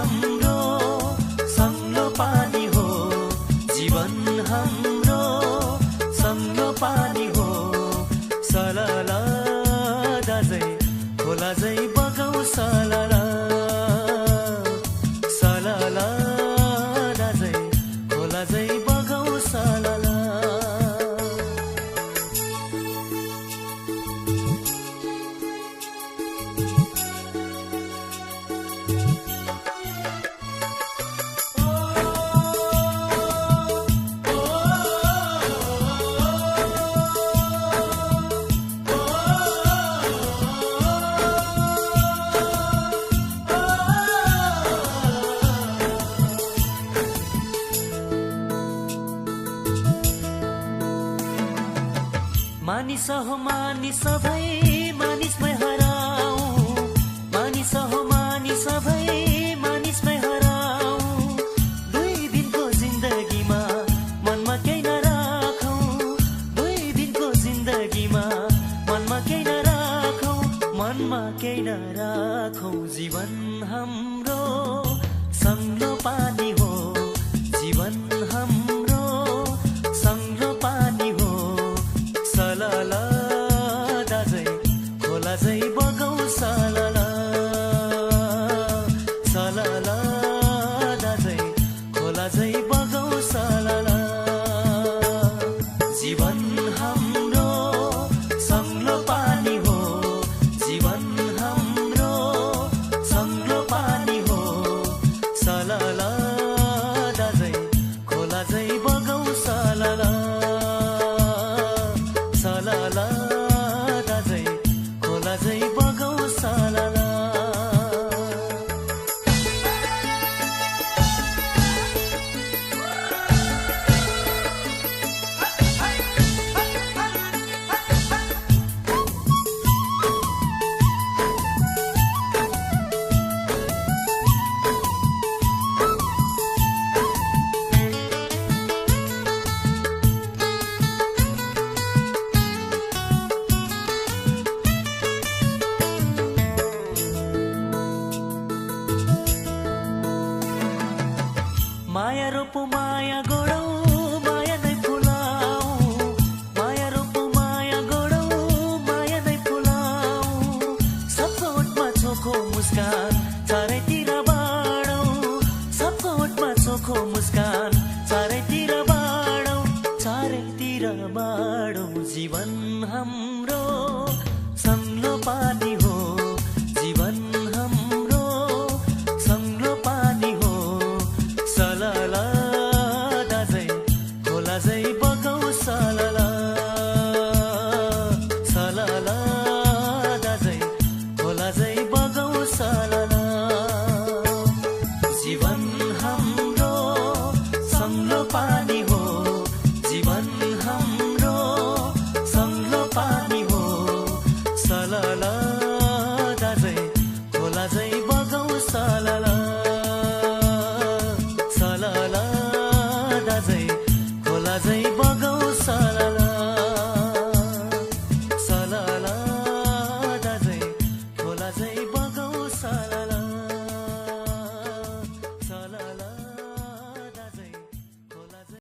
हाम्रो सङ्लो पानी हो, जीवन हाम्रो सङ्लो पानी हो। सलला दाजै खोला झै बगाउ सलला, सलला दाजै खोला झै बगाउ सलला। मानिस हो मानिस सबै मानिसमै हराऊ, मानिस हो मानिस सबै मानिसमै हराऊ। दुई दिनको जिन्दगीमा मनमा केही नराखौ, दुई दिनको जिन्दगीमा मनमा केही नराखौ, मनमा केही नराखौ। जीवन हाम्रो सङ्लो पानी हो, जीवन हाम्रो सङ्लो पानी हो। सलला दाजै खोला झै बगाउ सलला, सलला दाजै खोला झै बगाउ सलला। जीवन हाम्रो सङ्लो पानी हो, जीवन हाम्रो सङ्लो पानी हो। सलला दाजै खोला झै बगाउ सलला, सलला दाजै खोला झै बगाउ सलला। माया रोपु माया गोडौ माया नै फुलाऊ, माया रोपु माया गोडौ माया नै फुलाऊ। सबको ओठमा चोखो मुस्कान चारैतिर बाडौ, सबको ओठमा चोखो मुस्कान चारैतिर बाडौ, चारैतिर बाडौ। जीवन हाम्रो सङ्लो पानी हो, जीवन हाम्रो सङ्लो पानी हो। सलला दाजै खोला झै बगाउ सलला, सलला दाजै खोला झै बगाउ सलला। जीवन हाम्रो सङ्लो पानी हो, जीवन हाम्रो सङ्लो पानी हो। सलला दाजै खोला झै